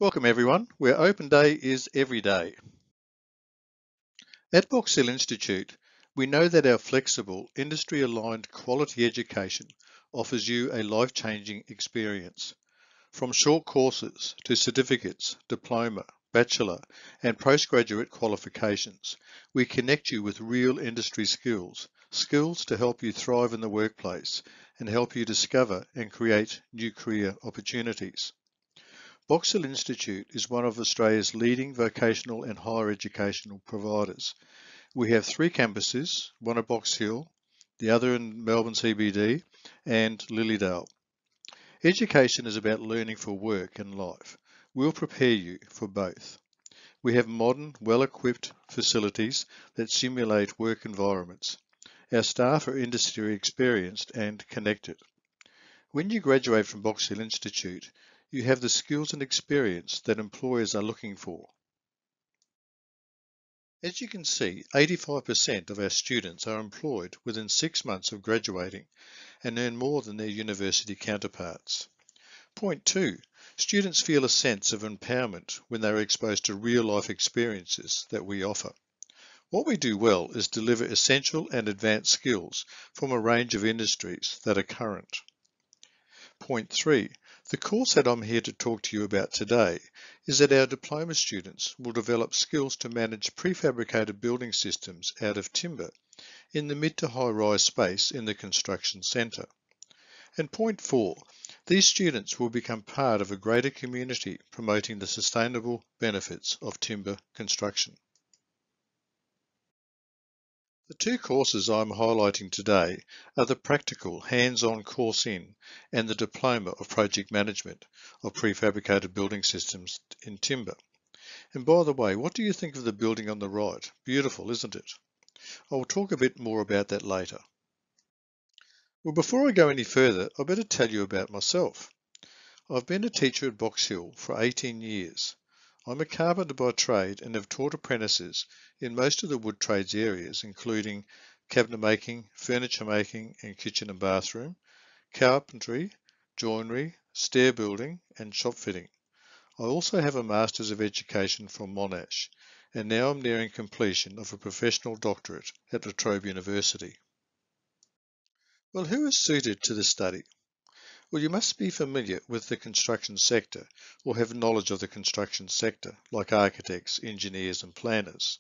Welcome everyone, where open day is every day. At Box Hill Institute, we know that our flexible, industry-aligned quality education offers you a life-changing experience. From short courses to certificates, diploma, bachelor, and postgraduate qualifications, we connect you with real industry skills to help you thrive in the workplace and help you discover and create new career opportunities. Box Hill Institute is one of Australia's leading vocational and higher educational providers. We have 3 campuses, one at Box Hill, the other in Melbourne CBD, and Lilydale. Education is about learning for work and life. We'll prepare you for both. We have modern, well-equipped facilities that simulate work environments. Our staff are industry experienced and connected. When you graduate from Box Hill Institute, you have the skills and experience that employers are looking for. As you can see, 85% of our students are employed within 6 months of graduating and earn more than their university counterparts. Point 2, students feel a sense of empowerment when they are exposed to real-life experiences that we offer. What we do well is deliver essential and advanced skills from a range of industries that are current. Point 3, the course that I'm here to talk to you about today is that our diploma students will develop skills to manage prefabricated building systems out of timber in the mid to high rise space in the construction centre. And point 4, these students will become part of a greater community promoting the sustainable benefits of timber construction. The 2 courses I'm highlighting today are the practical hands-on course in and the Diploma of Project Management of Prefabricated Building Systems in Timber. And by the way, what do you think of the building on the right? Beautiful, isn't it? I'll talk a bit more about that later. Well, before I go any further, I better tell you about myself. I've been a teacher at Box Hill for 18 years. I'm a carpenter by trade and have taught apprentices in most of the wood trades areas, including cabinet making, furniture making and kitchen and bathroom, carpentry, joinery, stair building and shop fitting. I also have a Masters of Education from Monash, and now I'm nearing completion of a professional doctorate at La Trobe University. Well, who is suited to this study? Well, you must be familiar with the construction sector or have knowledge of the construction sector, like architects, engineers and planners.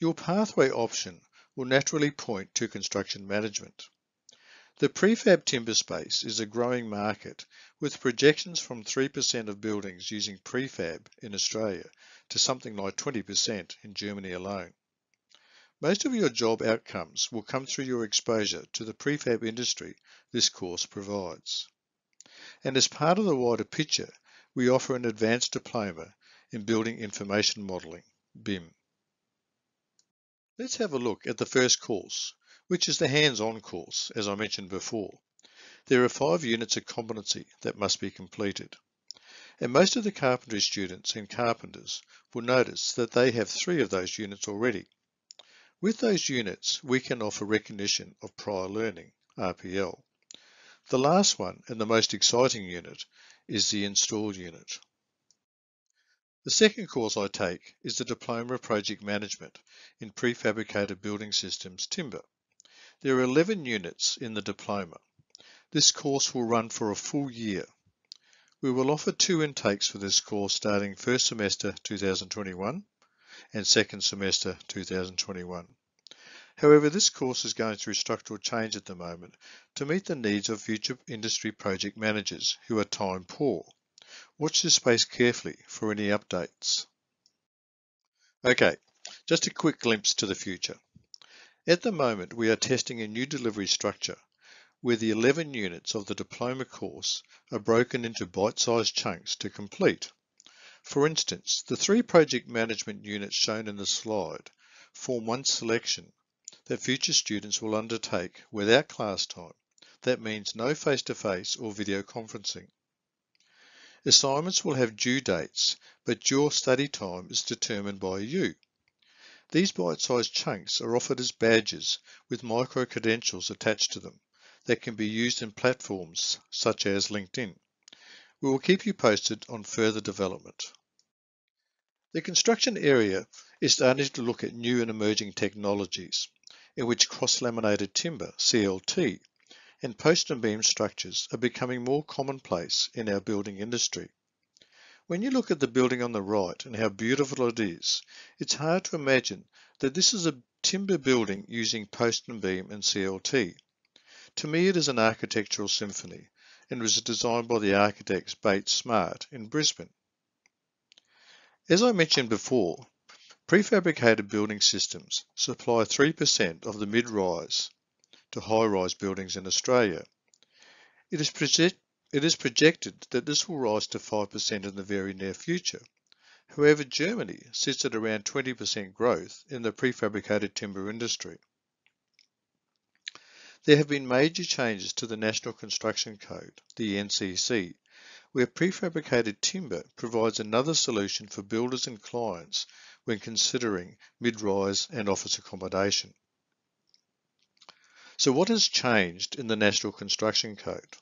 Your pathway option will naturally point to construction management. The prefab timber space is a growing market with projections from 3% of buildings using prefab in Australia to something like 20% in Germany alone. Most of your job outcomes will come through your exposure to the prefab industry this course provides. And as part of the wider picture, we offer an advanced diploma in Building Information Modelling, BIM. Let's have a look at the first course, which is the hands-on course, as I mentioned before. There are 5 units of competency that must be completed. And most of the carpentry students and carpenters will notice that they have 3 of those units already. With those units, we can offer recognition of prior learning, RPL. The last one and the most exciting unit is the install unit. The second course I take is the Diploma of Project Management in Prefabricated Building Systems Timber. There are 11 units in the diploma. This course will run for a full year. We will offer 2 intakes for this course starting first semester 2021 and second semester 2021. However, this course is going through structural change at the moment to meet the needs of future industry project managers who are time poor. Watch this space carefully for any updates. Okay, just a quick glimpse to the future. At the moment, we are testing a new delivery structure where the 11 units of the diploma course are broken into bite-sized chunks to complete. For instance, the 3 project management units shown in the slide form one selection that future students will undertake without class time. That means no face-to-face or video conferencing. Assignments will have due dates, but your study time is determined by you. These bite-sized chunks are offered as badges with micro-credentials attached to them that can be used in platforms such as LinkedIn. We will keep you posted on further development. The construction area is starting to look at new and emerging technologies in which cross-laminated timber, CLT, and post and beam structures are becoming more commonplace in our building industry. When you look at the building on the right and how beautiful it is, it's hard to imagine that this is a timber building using post and beam and CLT. To me, it is an architectural symphony and was designed by the architects Bates Smart in Brisbane. As I mentioned before, prefabricated building systems supply 3% of the mid-rise to high-rise buildings in Australia. It is projected that this will rise to 5% in the very near future. However, Germany sits at around 20% growth in the prefabricated timber industry. There have been major changes to the National Construction Code, the NCC, where prefabricated timber provides another solution for builders and clients when considering mid-rise and office accommodation. So what has changed in the National Construction Code?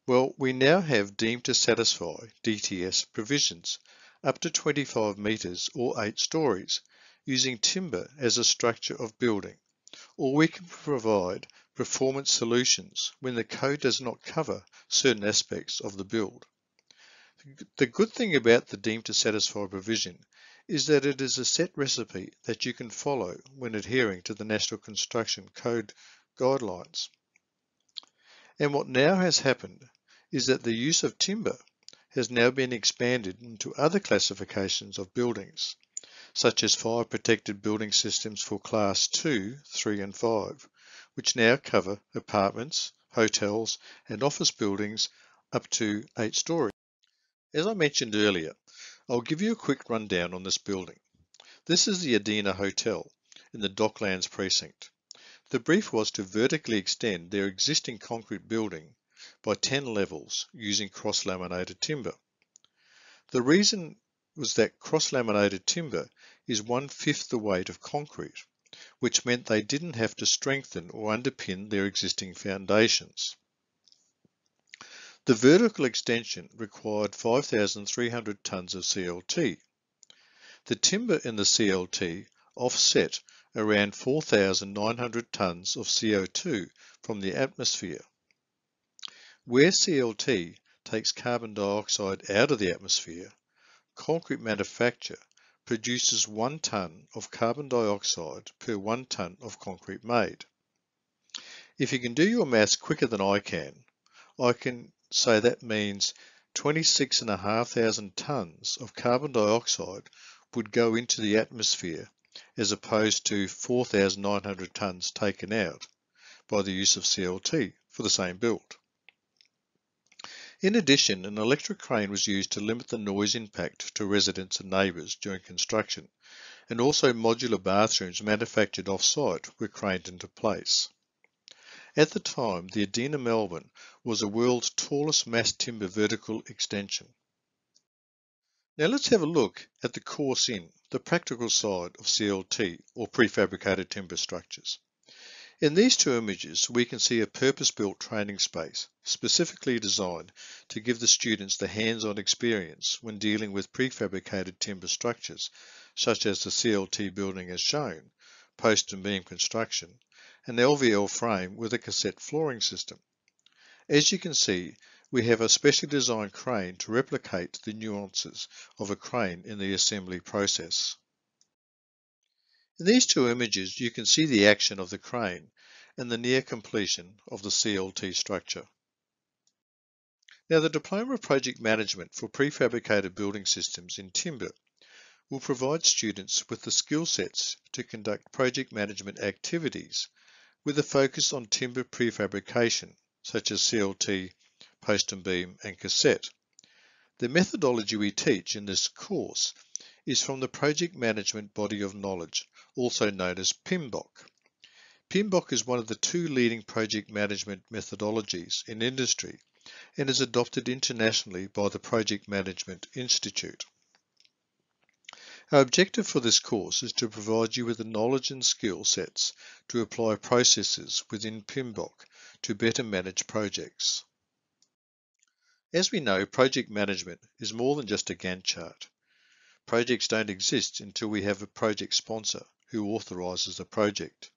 Well, we now have deemed to satisfy DTS provisions up to 25 metres or 8 stories using timber as a structure of building, or we can provide performance solutions when the code does not cover certain aspects of the build. The good thing about the deemed to satisfy provision is that it is a set recipe that you can follow when adhering to the National Construction Code guidelines. And what now has happened is that the use of timber has now been expanded into other classifications of buildings, such as fire protected building systems for Class 2, 3 and 5, which now cover apartments, hotels and office buildings up to 8 stories. As I mentioned earlier, I'll give you a quick rundown on this building. This is the Adina Hotel in the Docklands precinct. The brief was to vertically extend their existing concrete building by 10 levels using cross-laminated timber. The reason was that cross-laminated timber is 1/5 the weight of concrete, which meant they didn't have to strengthen or underpin their existing foundations. The vertical extension required 5,300 tonnes of CLT. The timber in the CLT offset around 4,900 tonnes of CO2 from the atmosphere. Where CLT takes carbon dioxide out of the atmosphere, concrete manufacture produces 1 tonne of carbon dioxide per 1 tonne of concrete made. If you can do your maths quicker than I can say that means 26,500 tonnes of carbon dioxide would go into the atmosphere as opposed to 4,900 tonnes taken out by the use of CLT for the same build. In addition, an electric crane was used to limit the noise impact to residents and neighbours during construction, and also modular bathrooms manufactured off-site were craned into place. At the time, the Adina Melbourne was the world's tallest mass timber vertical extension. Now let's have a look at the course in, the practical side of CLT or prefabricated timber structures. In these two images, we can see a purpose-built training space, specifically designed to give the students the hands-on experience when dealing with prefabricated timber structures, such as the CLT building as shown, post and beam construction, an LVL frame with a cassette flooring system. As you can see, we have a specially designed crane to replicate the nuances of a crane in the assembly process. In these two images, you can see the action of the crane and the near completion of the CLT structure. Now, the Diploma of Project Management for Prefabricated Building Systems in Timber will provide students with the skill sets to conduct project management activities with a focus on timber prefabrication, such as CLT, post and beam, and cassette. The methodology we teach in this course is from the Project Management Body of Knowledge, also known as PMBOK. PMBOK is one of the two leading project management methodologies in industry and is adopted internationally by the Project Management Institute. Our objective for this course is to provide you with the knowledge and skill sets to apply processes within PMBOK to better manage projects. As we know, project management is more than just a Gantt chart. Projects don't exist until we have a project sponsor who authorises the project.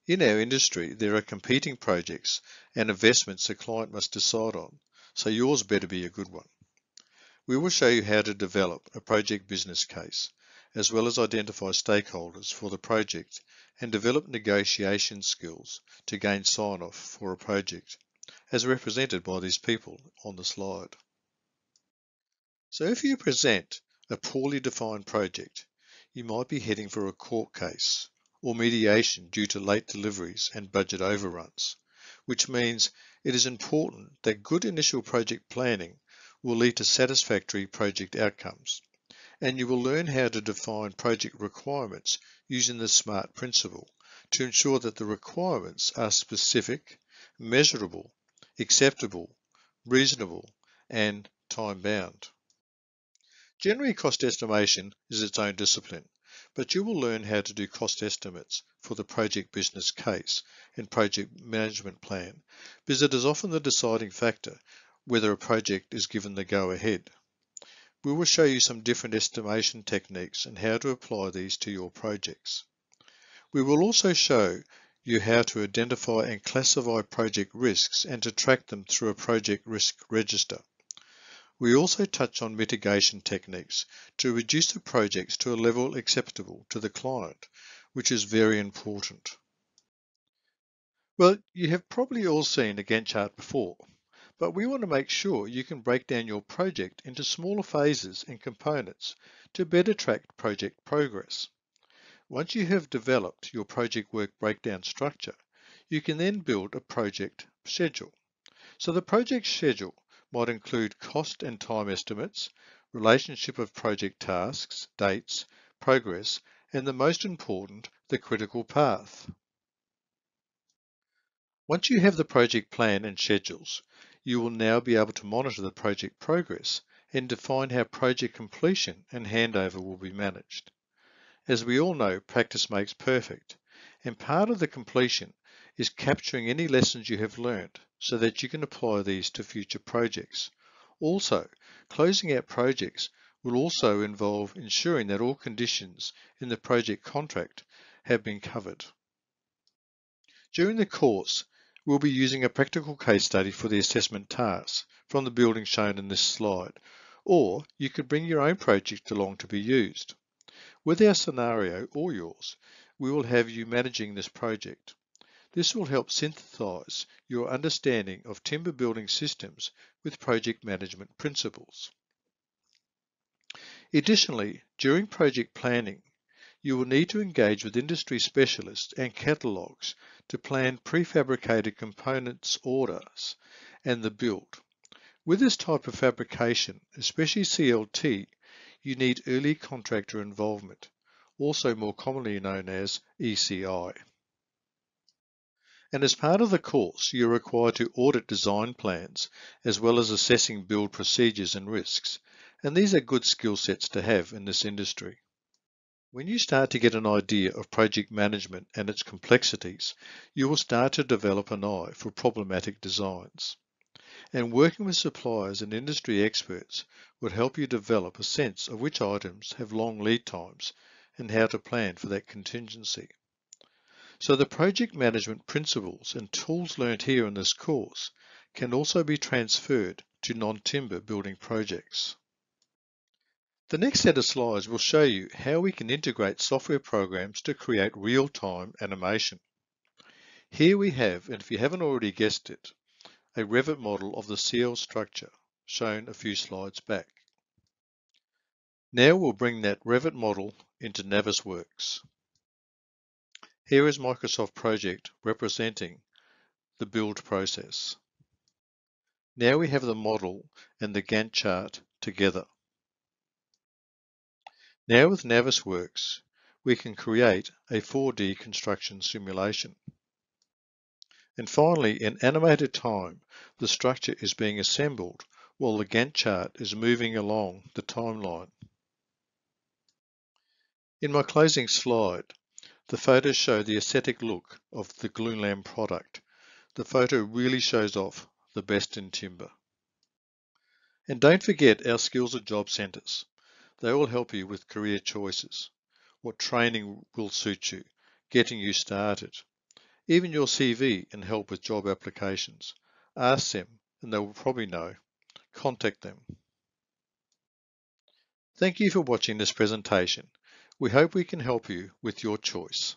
In our industry, there are competing projects and investments the client must decide on, so yours better be a good one. We will show you how to develop a project business case, as well as identify stakeholders for the project and develop negotiation skills to gain sign-off for a project, as represented by these people on the slide. So if you present a poorly defined project, you might be heading for a court case or mediation due to late deliveries and budget overruns, which means it is important that good initial project planning will lead to satisfactory project outcomes, and you will learn how to define project requirements using the SMART principle to ensure that the requirements are specific, measurable, acceptable, reasonable, and time-bound. Generally, cost estimation is its own discipline, but you will learn how to do cost estimates for the project business case and project management plan, because it is often the deciding factor whether a project is given the go-ahead. We will show you some different estimation techniques and how to apply these to your projects. We will also show you how to identify and classify project risks and to track them through a project risk register. We also touch on mitigation techniques to reduce the projects to a level acceptable to the client, which is very important. Well, you have probably all seen a Gantt chart before, but we want to make sure you can break down your project into smaller phases and components to better track project progress. Once you have developed your project work breakdown structure, you can then build a project schedule. So the project schedule might include cost and time estimates, relationship of project tasks, dates, progress, and the most important, the critical path. Once you have the project plan and schedules, you will now be able to monitor the project progress and define how project completion and handover will be managed. As we all know, practice makes perfect, and part of the completion is capturing any lessons you have learned so that you can apply these to future projects. Also, closing out projects will also involve ensuring that all conditions in the project contract have been covered. During the course, we'll be using a practical case study for the assessment tasks from the building shown in this slide, or you could bring your own project along to be used. With our scenario or yours, we will have you managing this project. This will help synthesize your understanding of timber building systems with project management principles. Additionally, during project planning, you will need to engage with industry specialists and catalogues to plan prefabricated components orders and the build. With this type of fabrication, especially CLT, you need early contractor involvement, also more commonly known as ECI. And as part of the course, you're required to audit design plans, as well as assessing build procedures and risks. And these are good skill sets to have in this industry. When you start to get an idea of project management and its complexities, you will start to develop an eye for problematic designs. And working with suppliers and industry experts would help you develop a sense of which items have long lead times and how to plan for that contingency. So the project management principles and tools learned here in this course can also be transferred to non-timber building projects. The next set of slides will show you how we can integrate software programs to create real-time animation. Here we have, and if you haven't already guessed it, a Revit model of the CL structure shown a few slides back. Now we'll bring that Revit model into Navisworks. Here is Microsoft Project representing the build process. Now we have the model and the Gantt chart together. Now with Navisworks, we can create a 4D construction simulation. And finally, in animated time, the structure is being assembled while the Gantt chart is moving along the timeline. In my closing slide, the photos show the aesthetic look of the glulam product. The photo really shows off the best in timber. And don't forget our skills and job centres. They will help you with career choices, what training will suit you, getting you started, even your CV and help with job applications. Ask them and they will probably know. Contact them. Thank you for watching this presentation. We hope we can help you with your choice.